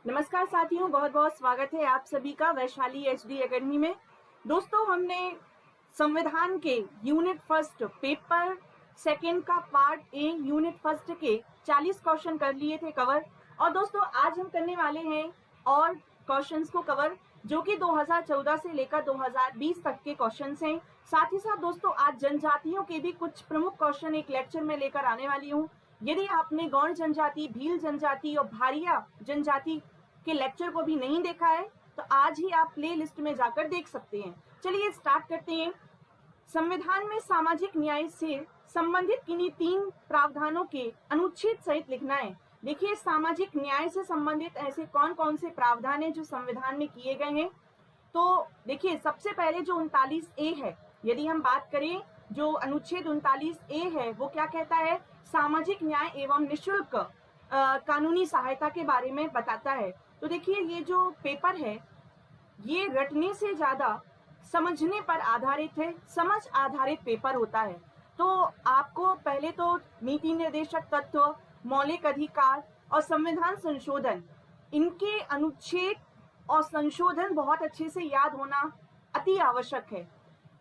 नमस्कार साथियों, बहुत बहुत स्वागत है आप सभी का वैशाली एचडी एकेडमी में। दोस्तों, हमने संविधान के यूनिट फर्स्ट पेपर सेकंड का पार्ट ए यूनिट फर्स्ट के 40 क्वेश्चन कर लिए थे कवर। और दोस्तों, आज हम करने वाले हैं और क्वेश्चंस को कवर जो कि 2014 से लेकर 2020 तक के क्वेश्चंस हैं। साथ ही साथ दोस्तों, आज जनजातियों के भी कुछ प्रमुख क्वेश्चन एक लेक्चर में लेकर आने वाली हूँ। यदि आपने गौड़ जनजाति, भील जनजाति और भारिया जनजाति के लेक्चर को भी नहीं देखा है तो आज ही आप प्ले लिस्ट में जाकर देख सकते हैं। चलिए स्टार्ट करते हैं। संविधान में सामाजिक न्याय से संबंधित किन्हीं 3 प्रावधानों के अनुच्छेद सहित लिखना है। देखिए, सामाजिक न्याय से संबंधित ऐसे कौन कौन से प्रावधान है जो संविधान में किए गए हैं। तो देखिए, सबसे पहले जो 39A है, यदि हम बात करें जो अनुच्छेद 39A है वो क्या कहता है, सामाजिक न्याय एवं निःशुल्क कानूनी सहायता के बारे में बताता है। तो देखिए, ये जो पेपर है ये रटने से ज्यादा समझने पर आधारित है, समझ आधारित पेपर होता है। तो आपको पहले तो नीति निर्देशक तत्व, मौलिक अधिकार और संविधान संशोधन, इनके अनुच्छेद और संशोधन बहुत अच्छे से याद होना अति आवश्यक है।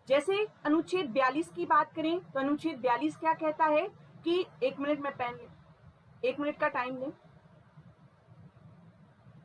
जैसे अनुच्छेद 42 की बात करें तो अनुच्छेद 42 क्या कहता है कि 1 मिनट में पेन, 1 मिनट का टाइम लें,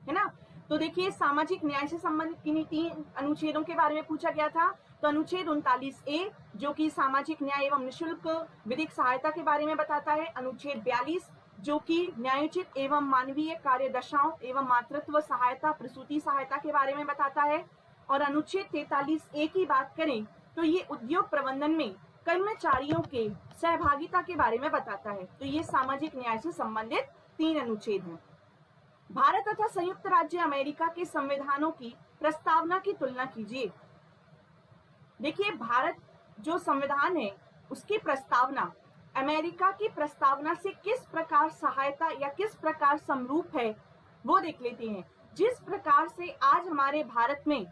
है ना। तो देखिए, सामाजिक न्याय से संबंधित किन्हीं 3 अनुच्छेदों के बारे में पूछा गया था। तो अनुच्छेद 39A जो कि सामाजिक न्याय एवं निःशुल्क विधिक सहायता के बारे में बताता है। अनुच्छेद 42 जो कि न्यायोचित एवं मानवीय कार्य दशाओं एवं मातृत्व सहायता, प्रसूति सहायता के बारे में बताता है। और अनुच्छेद 43A की बात करें तो ये उद्योग प्रबंधन में कर्मचारियों के सहभागिता के बारे में बताता है। तो ये सामाजिक न्याय से संबंधित 3 अनुच्छेद हैं। भारत तथा संयुक्त राज्य अमेरिका के संविधानों की प्रस्तावना की तुलना कीजिए। देखिए, भारत जो संविधान है उसकी प्रस्तावना अमेरिका की प्रस्तावना से किस प्रकार सहायता या किस प्रकार समरूप है वो देख लेते हैं। जिस प्रकार से आज हमारे भारत में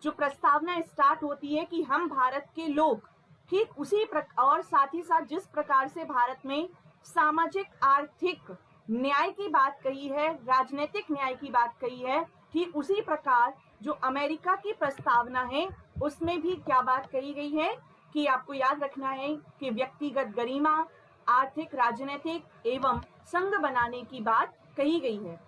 जो प्रस्तावना स्टार्ट होती है कि हम भारत के लोग, ठीक उसी प्रकार, और साथ ही साथ जिस प्रकार से भारत में सामाजिक आर्थिक न्याय की बात कही है, राजनीतिक न्याय की बात कही है, ठीक उसी प्रकार जो अमेरिका की प्रस्तावना है उसमें भी क्या बात कही गई है कि आपको याद रखना है कि व्यक्तिगत गरिमा, आर्थिक, राजनीतिक एवं संघ बनाने की बात कही गई है।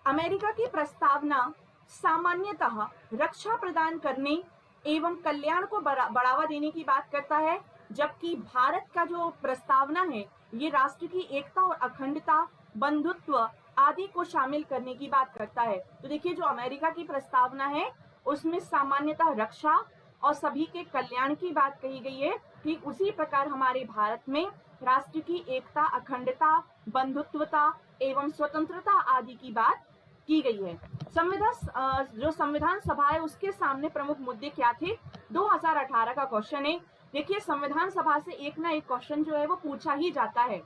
अमेरिका की प्रस्तावना सामान्यतः रक्षा प्रदान करने एवं कल्याण को बढ़ावा देने की बात करता है, जबकि भारत का जो प्रस्तावना है ये राष्ट्र की एकता और अखंडता, बंधुत्व आदि को शामिल करने की बात करता है। तो देखिए, जो अमेरिका की प्रस्तावना है उसमें सामान्यतः रक्षा और सभी के कल्याण की बात कही गई है। ठीक उसी प्रकार हमारे भारत में राष्ट्र की एकता, अखंडता, बंधुत्वता एवं स्वतंत्रता आदि की बात की गई है। जो संविधान सभा है उसके सामने प्रमुख मुद्दे क्या थे, 2018 का क्वेश्चन है। देखिए, संविधान सभा से एक ना एक क्वेश्चन जो है वो पूछा ही जाता है।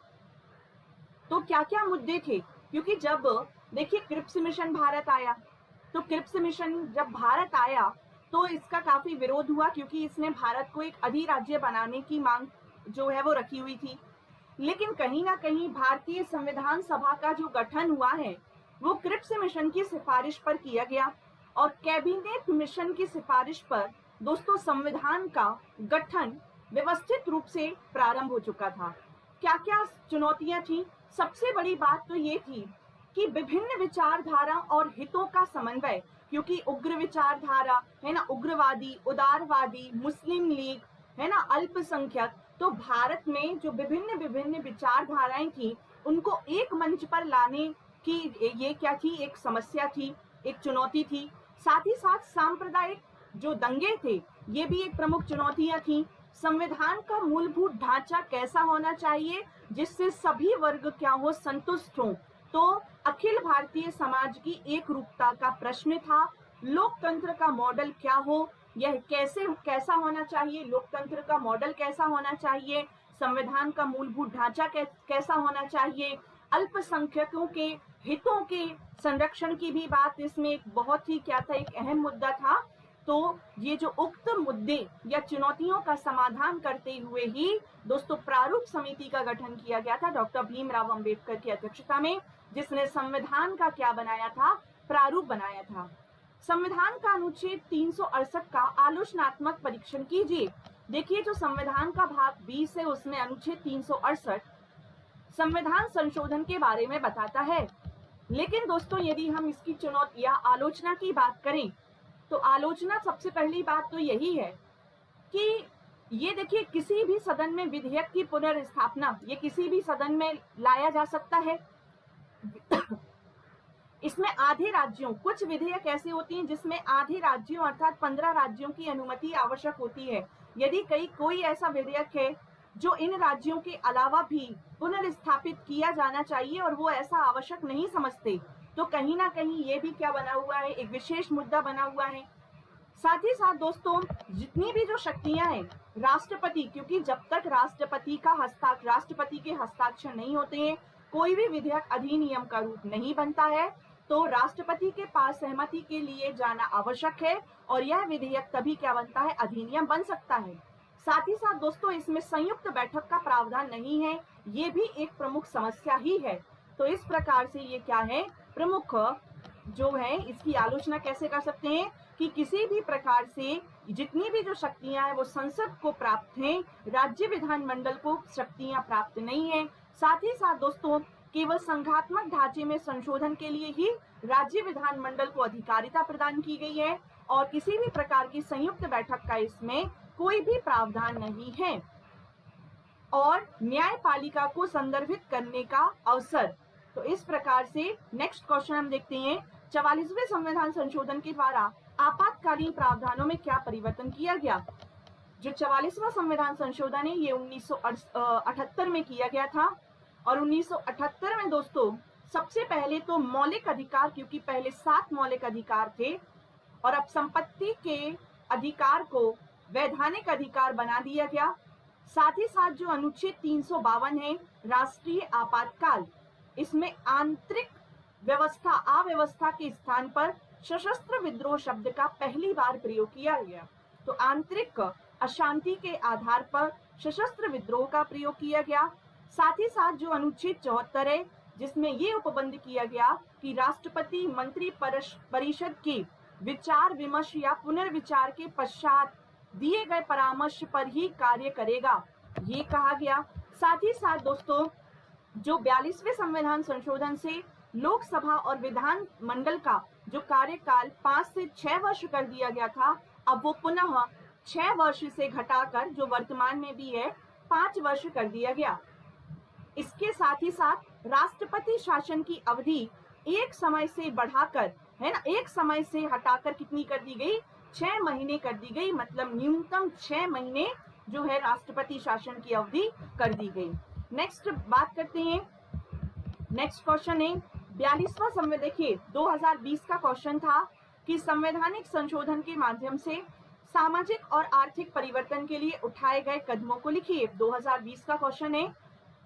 तो क्या क्या मुद्दे थे, क्योंकि जब देखिए क्रिप्स मिशन भारत आया, तो क्रिप्स मिशन जब भारत आया तो इसका काफी विरोध हुआ, क्योंकि इसने भारत को एक अधिराज्य बनाने की मांग जो है वो रखी हुई थी। लेकिन कहीं ना कहीं भारतीय संविधान सभा का जो गठन हुआ है वो क्रिप्स मिशन की सिफारिश पर किया गया, और कैबिनेट मिशन की सिफारिश पर दोस्तों संविधान का गठन व्यवस्थित रूप से प्रारंभ हो चुका था। क्या क्या चुनौतियां थी, सबसे बड़ी बात तो ये थी कि विभिन्न विचारधारा और हितों का समन्वय, क्योंकि उग्र विचारधारा है ना, उग्रवादी, उदारवादी, मुस्लिम लीग है ना, अल्पसंख्यक, तो भारत में जो विभिन्न विभिन्न विचारधाराएं थी उनको एक मंच पर लाने की ये क्या थी, एक समस्या थी, एक चुनौती थी। साथ ही साथ सांप्रदायिक जो दंगे थे ये भी एक प्रमुख चुनौतियां थी। संविधान का मूलभूत ढांचा कैसा होना चाहिए जिससे सभी वर्ग क्या हो, संतुष्ट हो। तो अखिल भारतीय समाज की एक रूपता का प्रश्न था। लोकतंत्र का मॉडल क्या हो, यह कैसा होना चाहिए, लोकतंत्र का मॉडल कैसा होना चाहिए, संविधान का मूलभूत ढांचा कैसा होना चाहिए, अल्पसंख्यकों के हितों के संरक्षण की भी बात इसमें एक बहुत ही क्या था, एक अहम मुद्दा था। तो ये जो उक्त मुद्दे या चुनौतियों का समाधान करते हुए ही दोस्तों प्रारूप समिति का गठन किया गया था डॉक्टर भीमराव अंबेडकर की अध्यक्षता में। जिसने संविधान का क्या बनाया था, प्रारूप बनाया था। संविधान का अनुच्छेद 368 का आलोचनात्मक परीक्षण कीजिए। देखिए जो संविधान का भाग 20 है उसमें अनुच्छेद 368 संविधान संशोधन के बारे में बताता है। लेकिन दोस्तों यदि हम इसकी चुनौती या आलोचना की बात करें तो आलोचना सबसे पहली बात तो यही है कि ये देखिए किसी भी सदन में विधेयक की पुनर्स्थापना ये किसी भी सदन में लाया जा सकता है। इसमें आधे राज्यों, कुछ विधेयक ऐसे होती हैं जिसमें आधे राज्यों अर्थात 15 राज्यों की अनुमति आवश्यक होती है। यदि कोई ऐसा विधेयक है जो इन राज्यों के अलावा भी पुनर्स्थापित किया जाना चाहिए और वो ऐसा आवश्यक नहीं समझते, तो कहीं ना कहीं ये भी क्या बना हुआ है, एक विशेष मुद्दा बना हुआ है। साथ ही साथ दोस्तों जितनी भी जो शक्तियां हैं राष्ट्रपति, क्योंकि जब तक राष्ट्रपति के हस्ताक्षर नहीं होते हैं कोई भी विधेयक अधिनियम का रूप नहीं बनता है, तो राष्ट्रपति के पास सहमति के लिए जाना आवश्यक है और यह विधेयक तभी क्या बनता है, अधिनियम बन सकता है। साथ ही साथ दोस्तों इसमें संयुक्त बैठक का प्रावधान नहीं है, ये भी एक प्रमुख समस्या ही है। तो इस प्रकार से ये क्या है, प्रमुख जो है इसकी आलोचना कैसे कर सकते हैं कि किसी भी प्रकार से जितनी भी जो शक्तियां हैं वो संसद को प्राप्त हैं, राज्य विधानमंडल को शक्तियां प्राप्त नहीं है। साथ ही साथ दोस्तों केवल संघात्मक ढांचे में संशोधन के लिए ही राज्य विधानमंडल को अधिकारिता प्रदान की गई है और किसी भी प्रकार की संयुक्त बैठक का इसमें कोई भी प्रावधान नहीं है। और न्यायपालिका को संदर्भित करने का अवसर, तो इस प्रकार से नेक्स्ट क्वेश्चन हम देखते हैं 44वें संविधान संशोधन के द्वारा आपातकालीन प्रावधानों में क्या परिवर्तन किया गया। जो 44वां संविधान संशोधन है ये 1978 में किया गया था और 1978 में दोस्तों सबसे पहले तो मौलिक अधिकार, क्योंकि पहले 7 मौलिक अधिकार थे और अब संपत्ति के अधिकार को वैधानिक अधिकार बना दिया गया। साथ ही साथ जो अनुच्छेद 352 है राष्ट्रीय आपातकाल, इसमें आंतरिक व्यवस्था अव्यवस्था के स्थान पर सशस्त्र विद्रोह शब्द का पहली बार प्रयोग किया गया। तो आंतरिक अशांति के आधार पर सशस्त्र विद्रोह का प्रयोग किया गया। साथ ही साथ जो अनुच्छेद 74 है जिसमें ये उपबंध किया गया कि राष्ट्रपति मंत्री परिषद के विचार विमर्श या पुनर्विचार के पश्चात दिए गए परामर्श पर ही कार्य करेगा, ये कहा गया। साथ ही साथ दोस्तों जो 42वें संविधान संशोधन से लोकसभा और विधान मंडल का जो कार्यकाल 5 से 6 वर्ष कर दिया गया था, अब वो पुनः 6 वर्ष से घटाकर जो वर्तमान में भी है 5 वर्ष कर दिया गया। इसके साथ ही साथ राष्ट्रपति शासन की अवधि एक समय से बढ़ाकर, है ना, एक समय से हटाकर कितनी कर दी गई, 6 महीने कर दी गई। मतलब न्यूनतम 6 महीने जो है राष्ट्रपति शासन की अवधि कर दी गई। नेक्स्ट बात करते हैं, नेक्स्ट क्वेश्चन है 42वां संविधान। देखिए 2020 का क्वेश्चन था कि संवैधानिक संशोधन के माध्यम से सामाजिक और आर्थिक परिवर्तन के लिए उठाए गए कदमों को लिखिए। 2020 का क्वेश्चन है।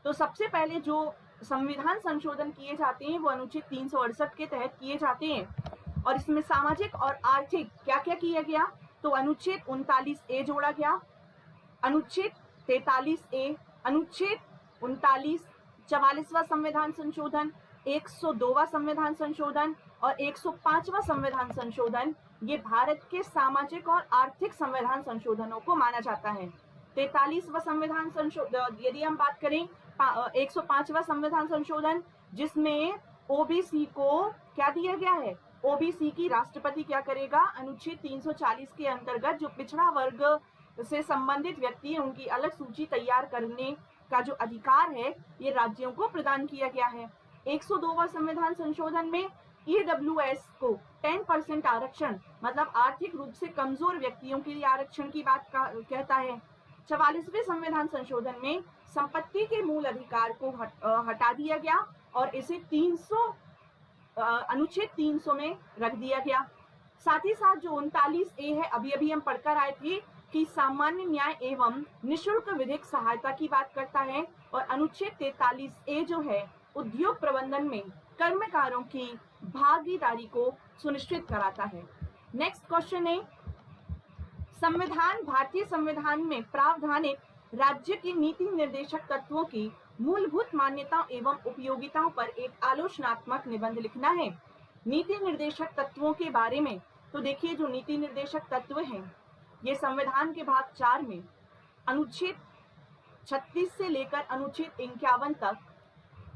तो सबसे पहले जो संविधान संशोधन किए जाते हैं वो अनुच्छेद 368 के तहत किए जाते हैं और इसमें सामाजिक और आर्थिक क्या क्या किया गया, तो अनुच्छेद 39A जोड़ा गया, अनुच्छेद 43A, अनुच्छेद 39, 44वां संविधान संशोधन, 102वां संविधान संशोधन और 105वां संविधान संशोधन, ये भारत के सामाजिक और आर्थिक संविधान संशोधनों को माना जाता है। 43वां संविधान संशोधन, यदि हम बात करें 105वां संविधान संशोधन, जिसमें ओबीसी को क्या दिया गया है, ओबीसी की राष्ट्रपति क्या करेगा, अनुच्छेद 340 के अंतर्गत जो पिछड़ा वर्ग से संबंधित व्यक्ति है उनकी अलग सूची तैयार करने का जो अधिकार है ये राज्यों को प्रदान किया गया है। 102वां संविधान संशोधन में ईडब्ल्यूएस को 10% आरक्षण, मतलब आर्थिक रूप से कमजोर व्यक्तियों के लिए आरक्षण की बात कहता है। 44वें संविधान संशोधन में संपत्ति के मूल अधिकार को हटा दिया गया और इसे अनुच्छेद 300 में रख दिया गया। साथ ही साथ जो 39A है, अभी हम पढ़कर आए थे कि सामान्य न्याय एवं निःशुल्क विधिक सहायता की बात करता है और अनुच्छेद 43A जो है उद्योग प्रबंधन में कर्मकारों की भागीदारी को सुनिश्चित कराता है। नेक्स्ट क्वेश्चन है संविधान, भारतीय संविधान में प्रावधानित राज्य की नीति निर्देशक तत्वों की मूलभूत मान्यताओं एवं उपयोगिताओं पर एक आलोचनात्मक निबंध लिखना है। नीति निर्देशक तत्वों के बारे में, तो देखिए जो नीति निर्देशक तत्व हैं ये संविधान के भाग 4 में अनुच्छेद 36 से लेकर अनुच्छेद 51 तक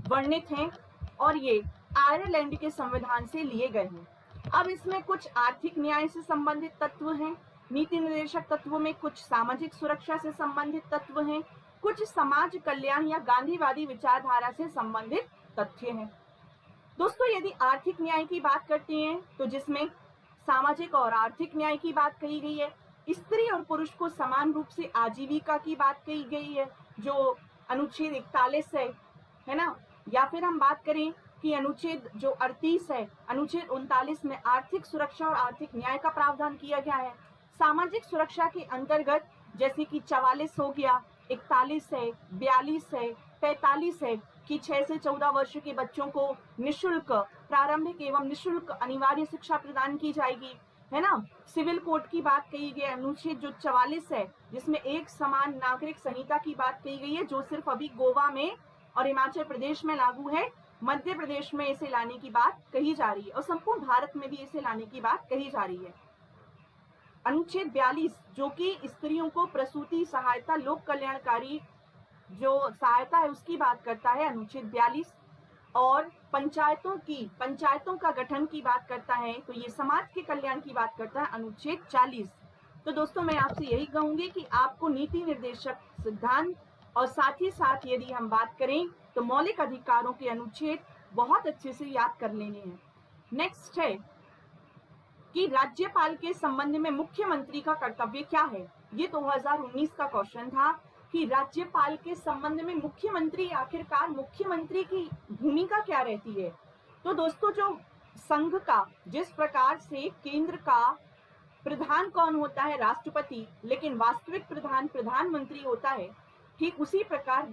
वर्णित हैं और ये आयरलैंड के संविधान से लिए गए हैं। अब इसमें कुछ आर्थिक न्याय से संबंधित तत्व हैं, नीति निर्देशक तत्वों में कुछ सामाजिक सुरक्षा से संबंधित तत्व हैं, कुछ समाज कल्याण या गांधीवादी विचारधारा से संबंधित तथ्य हैं। दोस्तों यदि आर्थिक न्याय की बात करते हैं तो जिसमें सामाजिक और आर्थिक न्याय की बात कही गई है, स्त्री और पुरुष को समान रूप से आजीविका की बात कही गई है जो अनुच्छेद 41 है ना, या फिर हम बात करें कि अनुच्छेद जो 38 है, अनुच्छेद 39 में आर्थिक सुरक्षा और आर्थिक न्याय का प्रावधान किया गया है। सामाजिक सुरक्षा के अंतर्गत जैसे कि 44 हो गया, 41 है, 42 है, 45 है कि 6 से 14 वर्ष के बच्चों को निःशुल्क प्रारंभिक एवं निःशुल्क अनिवार्य शिक्षा प्रदान की जाएगी, है ना। सिविल कोड की बात कही गई, अनुच्छेद जो 44 है जिसमें एक समान नागरिक संहिता की बात कही गई है जो सिर्फ अभी गोवा में और हिमाचल प्रदेश में लागू है, मध्य प्रदेश में इसे लाने की बात कही जा रही है और संपूर्ण भारत में भी इसे लाने की बात कही जा रही है। अनुच्छेद 42 जो कि स्त्रियों को प्रसूति सहायता लोक कल्याणकारी जो सहायता है उसकी बात करता है, अनुच्छेद 42, और पंचायतों का गठन की बात करता है तो ये समाज के कल्याण की बात करता है, अनुच्छेद 40। तो दोस्तों मैं आपसे यही कहूंगी कि आपको नीति निर्देशक सिद्धांत और साथ ही साथ यदि हम बात करें तो मौलिक अधिकारों के अनुच्छेद बहुत अच्छे से याद कर लेने हैं। नेक्स्ट है कि राज्यपाल के संबंध में मुख्यमंत्री का कर्तव्य क्या है। ये 2019 का क्वेश्चन था कि राज्यपाल के संबंध में मुख्यमंत्री आखिरकार मुख्यमंत्री की भूमिका क्या रहती है। तो दोस्तों जो संघ का जिस प्रकार से केंद्र का प्रधान कौन होता है, राष्ट्रपति, लेकिन वास्तविक प्रधान प्रधानमंत्री होता है, ठीक उसी प्रकार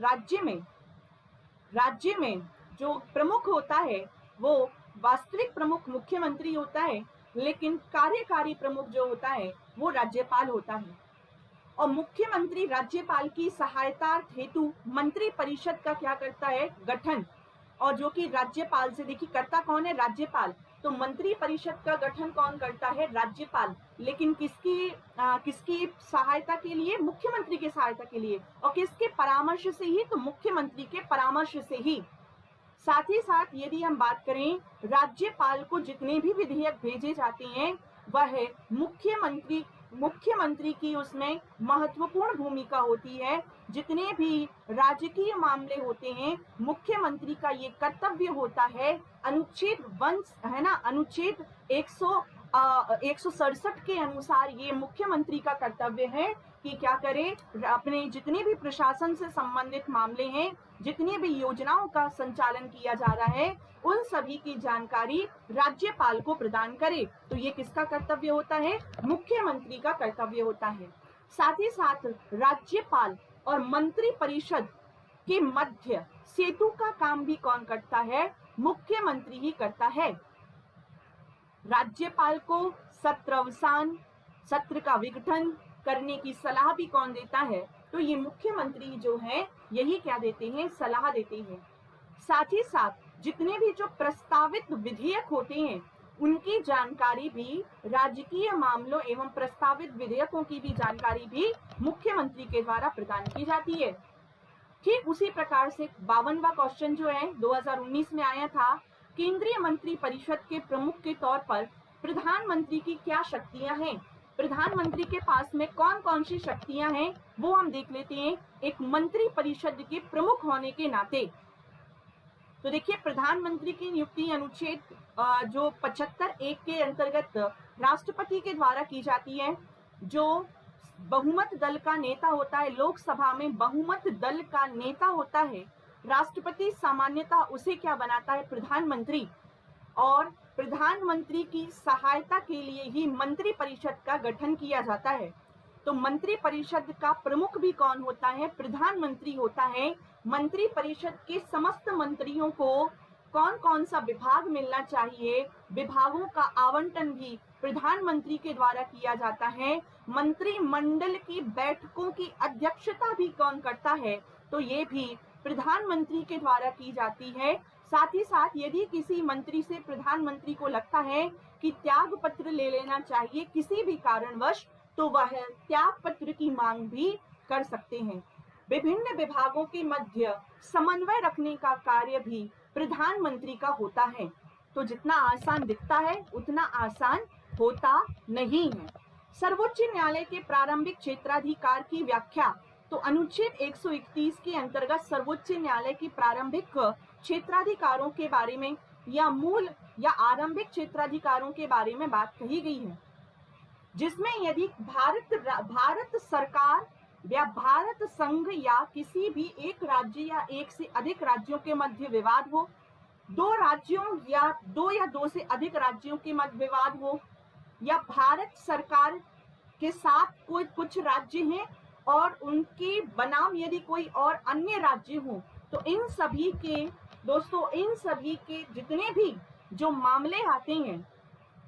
राज्य में जो प्रमुख होता है वो वास्तविक प्रमुख मुख्यमंत्री होता है, लेकिन कार्यकारी प्रमुख जो होता है वो राज्यपाल होता है। और मुख्यमंत्री राज्यपाल की सहायता हेतु मंत्री परिषद का क्या करता है, गठन, और जो कि राज्यपाल से, देखिए करता कौन है, राज्यपाल, तो मंत्री परिषद का गठन कौन करता है, राज्यपाल, लेकिन किसकी सहायता के लिए, मुख्यमंत्री की सहायता के लिए, और किसके परामर्श से ही, तो मुख्यमंत्री के परामर्श से ही। साथ ही साथ यदि हम बात करें राज्यपाल को जितने भी विधेयक भेजे जाते हैं वह मुख्यमंत्री की उसमें महत्वपूर्ण भूमिका होती है। जितने भी राजकीय मामले होते हैं मुख्यमंत्री का ये कर्तव्य होता है। अनुच्छेद 1 है ना, अनुच्छेद 167 के अनुसार ये मुख्यमंत्री का कर्तव्य है कि क्या करे, अपने जितने भी प्रशासन से संबंधित मामले हैं, जितनी भी योजनाओं का संचालन किया जा रहा है, उन सभी की जानकारी राज्यपाल को प्रदान करे। तो ये किसका कर्तव्य होता है, मुख्यमंत्री का कर्तव्य होता है। साथ ही साथ राज्यपाल और मंत्री परिषद के मध्य सेतु का काम भी कौन करता है, मुख्यमंत्री ही करता है। राज्यपाल को सत्रावसान, सत्र का विघटन करने की सलाह भी कौन देता है, तो ये मुख्यमंत्री जो है यही क्या देते हैं, सलाह देते हैं। साथ ही साथ जितने भी जो प्रस्तावित विधेयक होते हैं उनकी जानकारी भी, राजकीय मामलों एवं प्रस्तावित विधेयकों की भी जानकारी भी मुख्यमंत्री के द्वारा प्रदान की जाती है। ठीक उसी प्रकार से 52वां क्वेश्चन जो है 2019 में आया था, केंद्रीय मंत्री परिषद के प्रमुख के तौर पर प्रधानमंत्री की क्या शक्तियां हैं। प्रधानमंत्री के पास में कौन कौन सी शक्तियां हैं वो हम देख लेते हैं एक मंत्री परिषद के प्रमुख होने के नाते। तो देखिए प्रधानमंत्री की नियुक्ति अनुच्छेद जो 75(1) के अंतर्गत राष्ट्रपति के द्वारा की जाती है। जो बहुमत दल का नेता होता है, लोकसभा में बहुमत दल का नेता होता है, राष्ट्रपति सामान्यतः उसे क्या बनाता है, प्रधानमंत्री, और प्रधानमंत्री की सहायता के लिए ही मंत्री परिषद का गठन किया जाता है। तो मंत्री परिषद का प्रमुख भी कौन होता है, प्रधानमंत्री होता है। मंत्री परिषद के समस्त मंत्रियों को कौन कौन सा विभाग मिलना चाहिए, विभागों का आवंटन भी प्रधानमंत्री के द्वारा किया जाता है। मंत्रिमंडल की बैठकों की अध्यक्षता भी कौन करता है, तो ये भी प्रधानमंत्री के द्वारा की जाती है। साथ ही साथ यदि किसी मंत्री से प्रधानमंत्री को लगता है कि त्याग पत्र ले लेना चाहिए किसी भी कारणवश, तो वह त्याग पत्र की मांग भी कर सकते हैं। विभिन्न विभागों के मध्य समन्वय रखने का कार्य भी प्रधानमंत्री का होता है। तो जितना आसान दिखता है उतना आसान होता नहीं है। सर्वोच्च न्यायालय के प्रारंभिक क्षेत्राधिकार की व्याख्या, तो अनुच्छेद 131 के अंतर्गत सर्वोच्च न्यायालय की प्रारंभिक क्षेत्राधिकारों के बारे में या मूल या आरंभिक क्षेत्राधिकारों के बारे में बात कही गई है, जिसमें यदि भारत सरकार या भारत संघ या किसी भी एक राज्य या एक से अधिक राज्यों के मध्य विवाद हो, दो राज्यों या दो से अधिक राज्यों के मध्य विवाद हो, या भारत सरकार के साथ कोई कुछ राज्य हैं और उनके बनाम यदि कोई और अन्य राज्य हो, तो इन सभी के दोस्तों इन सभी के जितने भी जो मामले आते हैं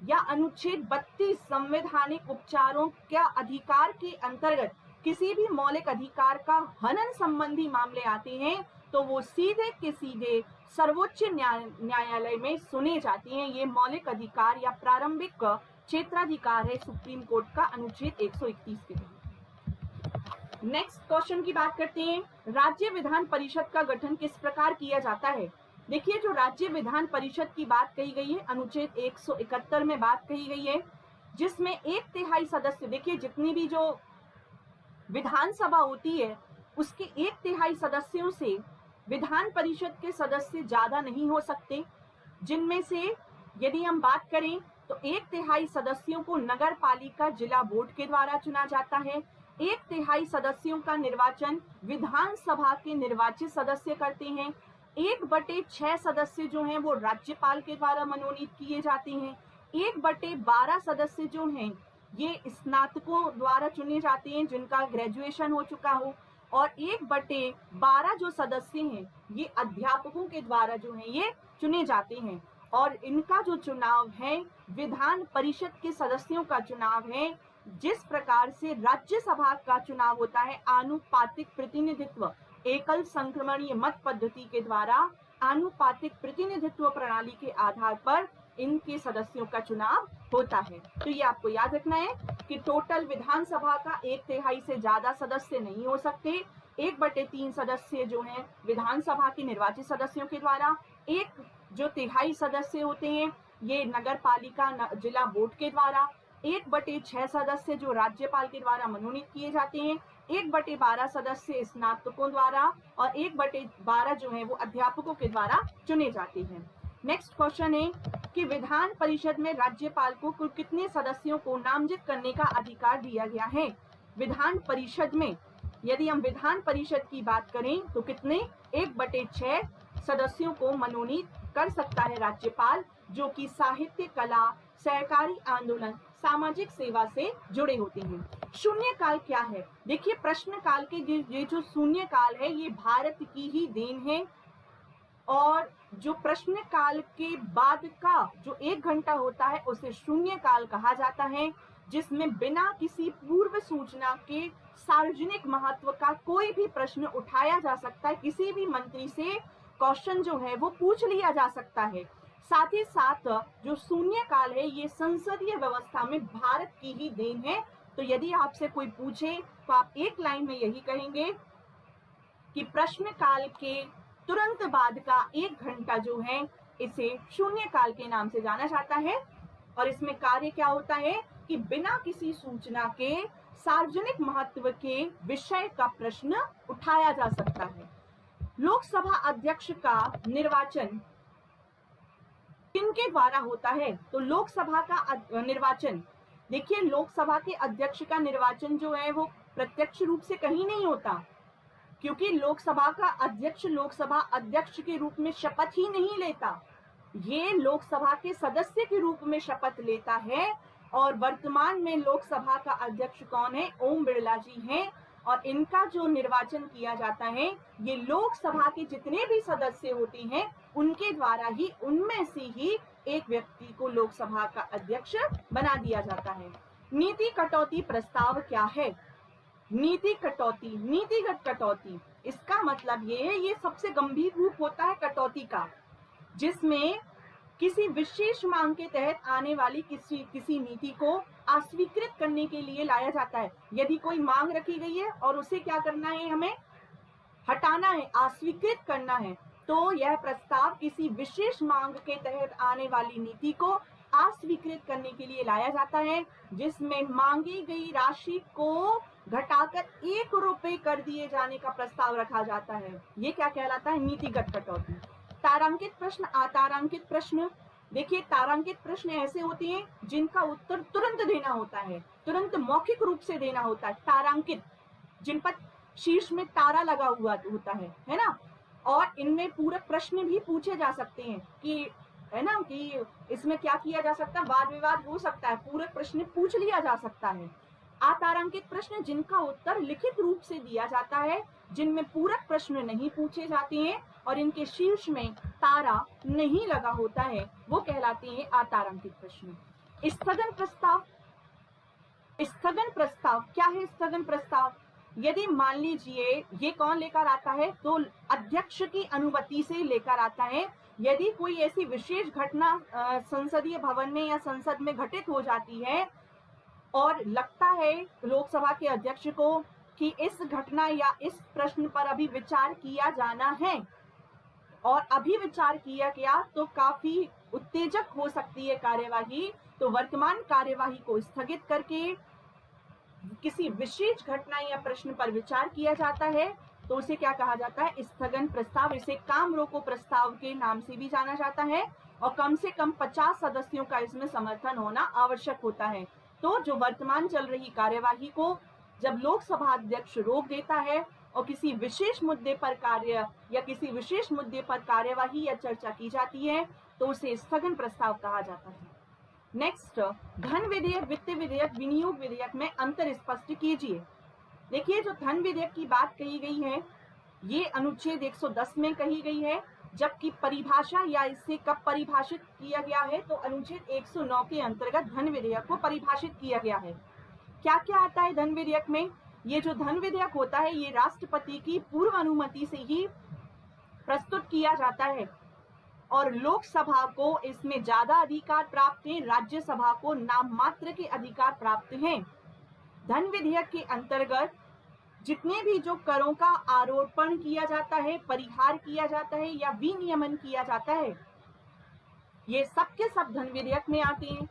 या अनुच्छेद 32 संवैधानिक उपचारों के अधिकार के अंतर्गत किसी भी मौलिक अधिकार का हनन संबंधी मामले आते हैं, तो वो सीधे के सीधे सर्वोच्च न्यायालय में सुने जाते हैं। ये मौलिक अधिकार या प्रारंभिक क्षेत्राधिकार है सुप्रीम कोर्ट का अनुच्छेद 131 के तहत। नेक्स्ट क्वेश्चन की बात करते हैं, राज्य विधान परिषद का गठन किस प्रकार किया जाता है। देखिए, जो राज्य विधान परिषद की बात कही गई है अनुच्छेद 171 में बात कही गई है, जिसमें 1/3 सदस्य, देखिए जितनी भी जो विधानसभा होती है उसके 1/3 सदस्यों से विधान परिषद के सदस्य ज्यादा नहीं हो सकते, जिनमें से यदि हम बात करें तो 1/3 सदस्यों को नगर पालिका जिला बोर्ड के द्वारा चुना जाता है। 1/3 सदस्यों का निर्वाचन विधानसभा के निर्वाचित सदस्य करते हैं। 1/6 सदस्य जो हैं वो राज्यपाल के द्वारा मनोनीत किए जाते हैं। 1/12 सदस्य जो हैं ये स्नातकों द्वारा चुने जाते हैं जिनका ग्रेजुएशन हो चुका हो, और 1/12 जो सदस्य हैं ये अध्यापकों के द्वारा जो हैं ये चुने जाते हैं। और इनका जो चुनाव है विधान परिषद के सदस्यों का चुनाव है, जिस प्रकार से राज्यसभा का चुनाव होता है आनुपातिक प्रतिनिधित्व एकल संक्रमणीय मत पद्धति के द्वारा, आनुपातिक प्रतिनिधित्व प्रणाली के आधार पर इनके सदस्यों का चुनाव होता है। तो ये आपको याद रखना है कि टोटल विधानसभा का 1/3 से ज्यादा सदस्य नहीं हो सकते। 1/3 सदस्य जो हैं विधानसभा के निर्वाचित सदस्यों के द्वारा, 1/3 सदस्य होते हैं ये नगर पालिका जिला बोर्ड के द्वारा, 1/6 सदस्य जो राज्यपाल के द्वारा मनोनीत किए जाते हैं, 1/12 सदस्य स्नातकों द्वारा, और 1/12 जो है वो अध्यापकों के द्वारा चुने जाते हैं। नेक्स्ट क्वेश्चन है कि विधान परिषद में राज्यपाल को कुल कितने सदस्यों को नामजद करने का अधिकार दिया गया है। विधान परिषद में यदि हम विधान परिषद की बात करें तो कितने 1/6 सदस्यों को मनोनीत कर सकता है राज्यपाल, जो कि साहित्य, कला, सहकारी आंदोलन, सामाजिक सेवा से जुड़े होते हैं। शून्यकाल क्या है। देखिए, प्रश्नकाल के ये जो शून्यकाल है ये भारत की ही देन है, और जो प्रश्नकाल के बाद का जो 1 घंटा होता है उसे शून्यकाल कहा जाता है, जिसमें बिना किसी पूर्व सूचना के सार्वजनिक महत्व का कोई भी प्रश्न उठाया जा सकता है। किसी भी मंत्री से क्वेश्चन जो है वो पूछ लिया जा सकता है। साथ ही साथ जो शून्यकाल है ये संसदीय व्यवस्था में भारत की ही देन है। तो यदि आपसे कोई पूछे तो आप एक लाइन में यही कहेंगे कि प्रश्नकाल के तुरंत बाद का 1 घंटा जो है इसे शून्यकाल के नाम से जाना जाता है, और इसमें कार्य क्या होता है कि बिना किसी सूचना के सार्वजनिक महत्व के विषय का प्रश्न उठाया जा सकता है। लोकसभा अध्यक्ष का निर्वाचन किनके द्वारा होता है। तो लोकसभा का निर्वाचन, देखिए लोकसभा के अध्यक्ष का निर्वाचन जो है वो प्रत्यक्ष रूप से कहीं नहीं होता, क्योंकि लोकसभा का अध्यक्ष लोकसभा अध्यक्ष के रूप में शपथ ही नहीं लेता, ये लोकसभा के सदस्य के रूप में शपथ लेता है। और वर्तमान में लोकसभा का अध्यक्ष कौन है, ओम बिरला जी हैं, और इनका जो निर्वाचन किया जाता है ये लोकसभा के जितने भी सदस्य होते हैं उनके द्वारा ही, उनमें से ही एक व्यक्ति को लोकसभा का अध्यक्ष बना दिया जाता है। नीति कटौती प्रस्ताव क्या है। नीतिगत कटौती, इसका मतलब ये है, ये सबसे गंभीर रूप होता है कटौती का, जिसमें किसी विशेष मांग के तहत आने वाली किसी नीति को अस्वीकृत करने के लिए लाया जाता है। यदि कोई मांग रखी गई है और उसे क्या करना है, हमें हटाना है, अस्वीकृत करना है, तो यह प्रस्ताव किसी विशेष मांग के तहत आने वाली नीति को अस्वीकृत करने के लिए लाया जाता है, जिसमें मांगी गई राशि को घटाकर 1 रुपए कर दिए जाने का प्रस्ताव रखा जाता है। ये क्या कहलाता है, नीतिगत कटौती। तारांकित प्रश्न, अतारांकित प्रश्न। देखिए, तारांकित प्रश्न ऐसे होते हैं जिनका उत्तर तुरंत देना होता है, तुरंत मौखिक रूप से देना होता है। तारांकित, जिन पर शीर्ष में तारा लगा हुआ होता है ना, और इनमें पूरक प्रश्न भी पूछे जा सकते हैं कि, है ना, कि इसमें क्या किया जा सकता है, वाद विवाद हो सकता है, पूरक प्रश्न पूछ लिया जा सकता है। अतारांकित प्रश्न, जिनका उत्तर लिखित रूप से दिया जाता है, जिनमें पूरक प्रश्न नहीं पूछे जाते हैं और इनके शीर्ष में तारा नहीं लगा होता है, वो कहलाते हैं अतारांकित प्रश्न। स्थगन प्रस्ताव। स्थगन प्रस्ताव क्या है? स्थगन प्रस्ताव, यदि मान लीजिए ये कौन लेकर आता है, तो अध्यक्ष की अनुमति से लेकर आता है। यदि कोई ऐसी विशेष घटना संसदीय भवन में या संसद में घटित हो जाती है और लगता है लोकसभा के अध्यक्ष को कि इस घटना या इस प्रश्न पर अभी विचार किया जाना है और अभी विचार किया गया तो काफी उत्तेजक हो सकती है कार्यवाही, तो वर्तमान कार्यवाही को स्थगित करके किसी विशेष घटना या प्रश्न पर विचार किया जाता है, तो उसे क्या कहा जाता है? स्थगन प्रस्ताव। इसे काम रोको प्रस्ताव के नाम से भी जाना जाता है और कम से कम 50 सदस्यों का इसमें समर्थन होना आवश्यक होता है। तो जो वर्तमान चल रही कार्यवाही को जब लोकसभा अध्यक्ष रोक देता है और किसी विशेष मुद्दे पर कार्य या किसी विशेष मुद्दे पर कार्यवाही या चर्चा की जाती है, तो उसे स्थगन प्रस्ताव कहा जाता है। नेक्स्ट, धन विधेयक, वित्त विधेयक, विनियोग विधेयक में अंतर स्पष्ट कीजिए। देखिए, जो धन विधेयक की बात कही गई है, ये अनुच्छेद 110 में कही गई है, जबकि परिभाषा या इसे कब परिभाषित किया गया है, तो अनुच्छेद 109 के अंतर्गत धन विधेयक को परिभाषित किया गया है। क्या क्या आता है धन विधेयक में? ये जो धन विधेयक होता है, ये राष्ट्रपति की पूर्व अनुमति से ही प्रस्तुत किया जाता है और लोकसभा को इसमें ज्यादा अधिकार प्राप्त है, राज्यसभा को नाम मात्र के अधिकार प्राप्त हैं। धन विधेयक के अंतर्गत जितने भी जो करों का आरोपण किया जाता है, परिहार किया जाता है या विनियमन किया जाता है, ये सब के सब धन विधेयक में आते हैं।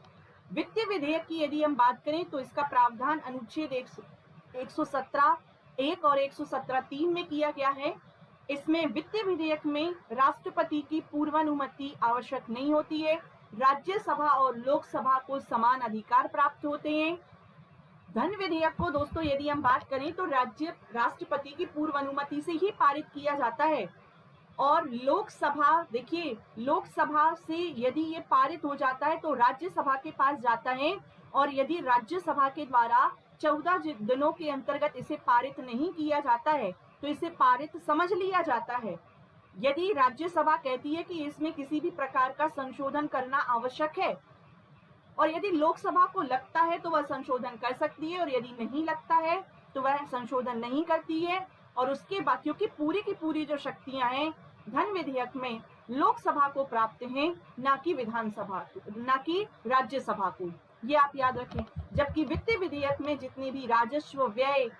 वित्त विधेयक की यदि हम बात करें तो इसका प्रावधान अनुच्छेद 117(1) और 117(3) में किया गया है। इसमें वित्त विधेयक में राष्ट्रपति की पूर्वानुमति आवश्यक नहीं होती है, राज्यसभा और लोकसभा को समान अधिकार प्राप्त होते हैं। धन विधेयक को दोस्तों यदि हम बात करें तो राष्ट्रपति की पूर्व अनुमति से ही पारित किया जाता है और लोकसभा, देखिए, लोकसभा से यदि ये पारित हो जाता है तो राज्यसभा के पास जाता है और यदि राज्यसभा के द्वारा 14 दिनों के अंतर्गत इसे पारित नहीं किया जाता है तो इसे पारित समझ लिया जाता है। यदि राज्यसभा कहती है कि इसमें किसी भी प्रकार का संशोधन करना आवश्यक है और यदि लोकसभा को लगता है तो वह संशोधन कर सकती है और यदि नहीं लगता है तो वह संशोधन नहीं करती है। और उसके बाद क्योंकि पूरी की पूरी जो शक्तियां हैं धन विधेयक में लोकसभा को प्राप्त हैं, ना कि विधानसभा, ना कि राज्यसभा को, ये आप याद रखें। जबकि वित्त विधेयक में जितने भी राजस्व व्यय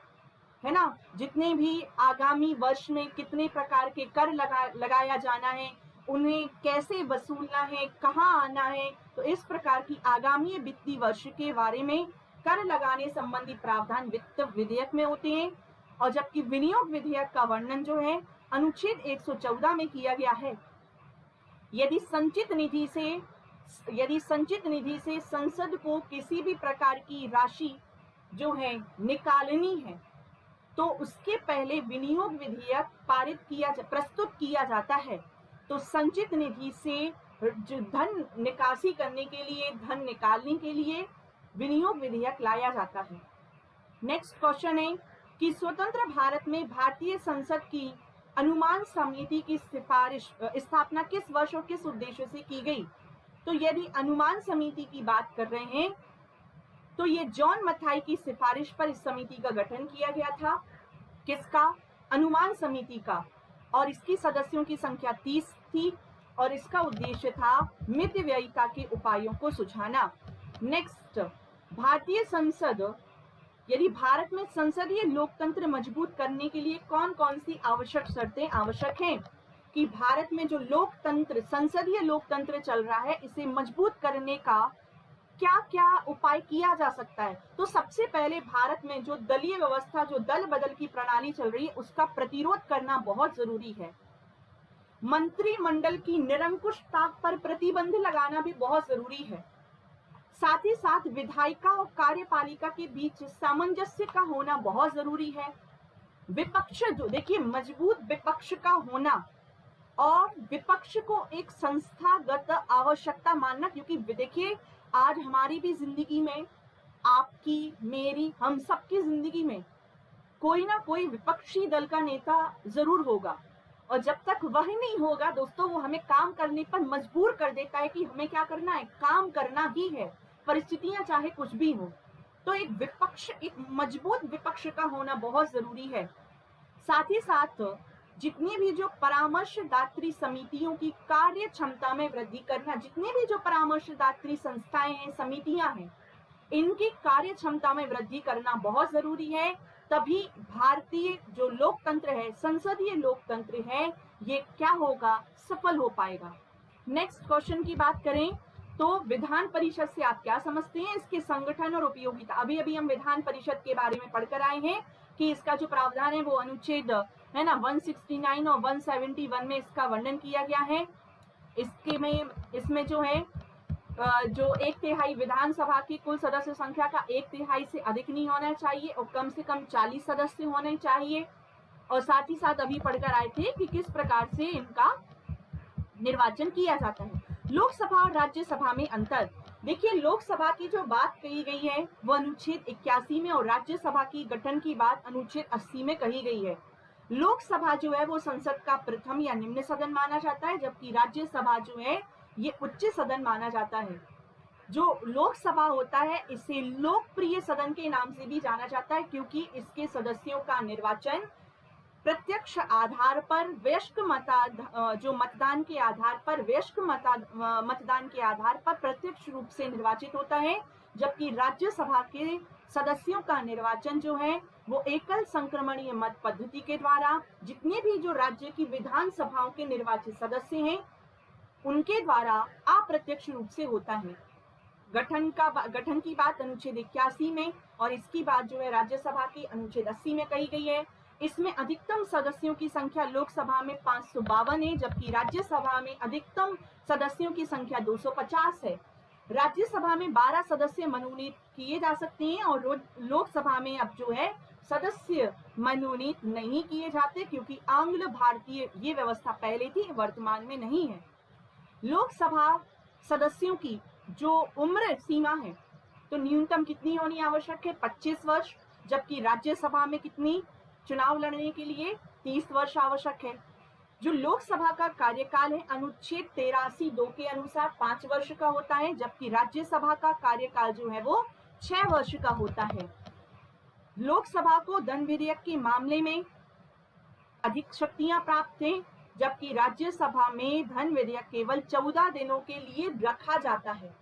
है ना, जितने भी आगामी वर्ष में कितने प्रकार के कर लगाया जाना है, उन्हें कैसे वसूलना है, कहाँ आना है, तो इस प्रकार की आगामी वित्तीय वर्ष के बारे में कर लगाने संबंधी प्रावधान वित्त विधेयक में होते हैं। और जबकि विनियोग विधेयक का वर्णन जो है अनुच्छेद 114 में किया गया है। यदि संचित निधि से संसद को किसी भी प्रकार की राशि जो है निकालनी है तो उसके पहले विनियोग विधेयक प्रस्तुत किया जाता है। तो संचित निधि से जो धन निकासी करने के लिए, धन निकालने के लिए विनियोग विधेयक लाया जाता है। नेक्स्ट क्वेश्चन है कि स्वतंत्र भारत में भारतीय संसद की अनुमान समिति की स्थापना किस वर्ष और किस उद्देश्य से की गई? तो यदि अनुमान समिति की बात कर रहे हैं तो ये जॉन मथाई की सिफारिश पर इस समिति का गठन किया गया था। किसका? अनुमान समिति का। और इसकी सदस्यों की संख्या 30 थी और इसका उद्देश्य था मितव्ययिता के उपायों को सुझाना। नेक्स्ट, भारतीय संसद, यदि भारत में संसदीय लोकतंत्र मजबूत करने के लिए कौन कौन सी आवश्यक शर्तें आवश्यक हैं कि भारत में जो लोकतंत्र, संसदीय लोकतंत्र चल रहा है, इसे मजबूत करने का क्या क्या उपाय किया जा सकता है। तो सबसे पहले भारत में जो दलीय व्यवस्था, जो दल बदल की प्रणाली चल रही है, उसका प्रतिरोध करना बहुत जरूरी है। मंत्रिमंडल की निरंकुशता पर प्रतिबंध लगाना भी बहुत जरूरी है। साथ ही साथ विधायिका और कार्यपालिका के बीच सामंजस्य का होना बहुत जरूरी है। विपक्ष, जो देखिए, मजबूत विपक्ष का होना और विपक्ष को एक संस्थागत आवश्यकता मानना, क्योंकि देखिए आज हमारी भी जिंदगी में, आपकी, मेरी, हम सबकी जिंदगी में कोई ना कोई विपक्षी दल का नेता जरूर होगा और जब तक वह नहीं होगा दोस्तों, वो हमें काम करने पर मजबूर कर देता है कि हमें क्या करना है, काम करना ही है, परिस्थितियां चाहे कुछ भी हो। तो एक विपक्ष, एक मजबूत विपक्ष का होना बहुत जरूरी है। साथ ही साथ जितनी भी जो परामर्शदात्री समितियों की कार्य क्षमता में वृद्धि करना, जितनी भी जो परामर्शदात्री संस्थाएं हैं, समितियां हैं, इनकी कार्य क्षमता में वृद्धि करना बहुत जरूरी है। तभी भारतीय जो लोकतंत्र है, संसदीय लोकतंत्र है, ये क्या होगा, सफल हो पाएगा। नेक्स्ट क्वेश्चन की बात करें तो विधान परिषद से आप क्या समझते हैं, इसके संगठन और उपयोगिता। अभी अभी हम विधान परिषद के बारे में पढ़कर आए हैं कि इसका जो प्रावधान है वो अनुच्छेद है ना 169 और 171 में इसका वर्णन किया गया है। इसमें जो है जो 1/3 विधानसभा की कुल सदस्य संख्या का 1/3 से अधिक नहीं होना चाहिए और कम से कम 40 सदस्य होने चाहिए। और साथ ही साथ अभी पढ़कर आए थे कि किस प्रकार से इनका निर्वाचन किया जाता है। लोकसभा और राज्यसभा में अंतर, देखिए लोकसभा की जो बात कही गई है वो अनुच्छेद 81 में और राज्यसभा की गठन की बात अनुच्छेद 80 में कही गई है। लोकसभा जो है वो संसद का प्रथम या निम्न सदन माना जाता है, जबकि राज्यसभा जो है ये उच्च सदन माना जाता है। जो लोकसभा होता है इसे लोकप्रिय सदन के नाम से भी जाना जाता है, क्योंकि इसके सदस्यों का निर्वाचन प्रत्यक्ष आधार पर वयस्क मतदान के आधार पर, वयस्क मतदान के आधार पर प्रत्यक्ष रूप से निर्वाचित होता है, जबकि राज्यसभा के सदस्यों का निर्वाचन जो है वो एकल संक्रमणीय मत पद्धति के द्वारा, जितने भी जो राज्य की विधानसभाओं के निर्वाचित सदस्य हैं उनके द्वारा अप्रत्यक्ष रूप से होता है। गठन की बात अनुच्छेद 81 में और इसकी बात जो है राज्यसभा की अनुच्छेद 80 में कही गई है। इसमें अधिकतम सदस्यों की संख्या लोकसभा में 552 है, जबकि राज्यसभा में अधिकतम सदस्यों की संख्या 250 है। राज्यसभा में 12 सदस्य मनोनीत किए जा सकते हैं और लोकसभा में अब जो है सदस्य मनोनीत नहीं किए जाते, क्योंकि आंग्ल भारतीय ये व्यवस्था पहले थी, वर्तमान में नहीं है। लोकसभा सदस्यों की जो उम्र सीमा है तो न्यूनतम कितनी होनी आवश्यक है, 25 वर्ष, जबकि राज्यसभा में कितनी, चुनाव लड़ने के लिए 30 वर्ष आवश्यक है। जो लोकसभा का कार्यकाल है अनुच्छेद 83(2) के अनुसार 5 वर्ष का होता है, जबकि राज्यसभा का कार्यकाल जो है वो 6 वर्ष का होता है। लोकसभा को धन विधेयक के मामले में अधिक शक्तियां प्राप्त हैं, जबकि राज्यसभा में धन विधेयक केवल 14 दिनों के लिए रखा जाता है।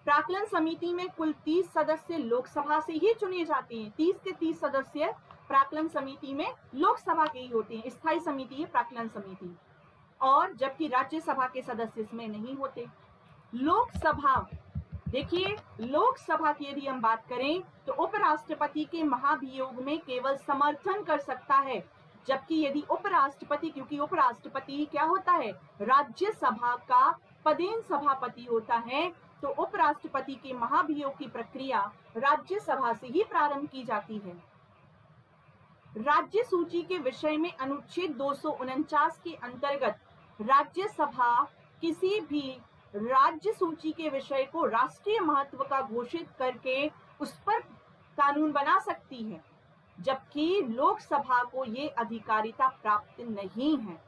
प्राक्कलन समिति में कुल 30 सदस्य लोकसभा से ही चुने जाते हैं। 30 के 30 सदस्य प्राक्कलन समिति में लोकसभा के ही होते हैं। स्थायी समिति है प्राक्कलन समिति, और जबकि राज्यसभा के सदस्य इसमें नहीं होते। लोकसभा, देखिए लोकसभा की यदि हम बात करें तो उपराष्ट्रपति के महाभियोग में केवल समर्थन कर सकता है, जबकि यदि उपराष्ट्रपति, क्योंकि उपराष्ट्रपति क्या होता है, राज्यसभा का पदेन सभापति होता है, तो उपराष्ट्रपति के महाभियोग की प्रक्रिया राज्यसभा से ही प्रारंभ की जाती है। राज्य सूची के विषय में अनुच्छेद 249 के अंतर्गत राज्यसभा किसी भी राज्य सूची के विषय को राष्ट्रीय महत्व का घोषित करके उस पर कानून बना सकती है, जबकि लोकसभा को ये अधिकारिता प्राप्त नहीं है।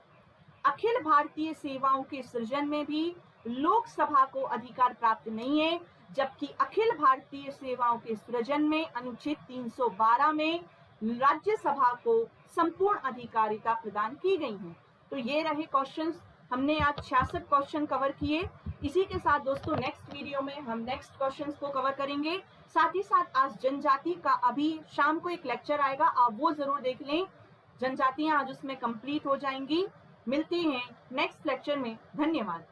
अखिल भारतीय सेवाओं के सृजन में भी लोकसभा को अधिकार प्राप्त नहीं है, जबकि अखिल भारतीय सेवाओं के सृजन में अनुच्छेद 312 में राज्यसभा को संपूर्ण अधिकारिता प्रदान की गई है। तो ये रहे क्वेश्चंस, हमने आज 66 क्वेश्चन कवर किए। इसी के साथ दोस्तों नेक्स्ट वीडियो में हम नेक्स्ट क्वेश्चंस को कवर करेंगे। साथ ही साथ आज जनजाति का अभी शाम को एक लेक्चर आएगा, आप वो जरूर देख लें। जनजातियां आज उसमें कंप्लीट हो जाएंगी। मिलते हैं नेक्स्ट लेक्चर में। धन्यवाद।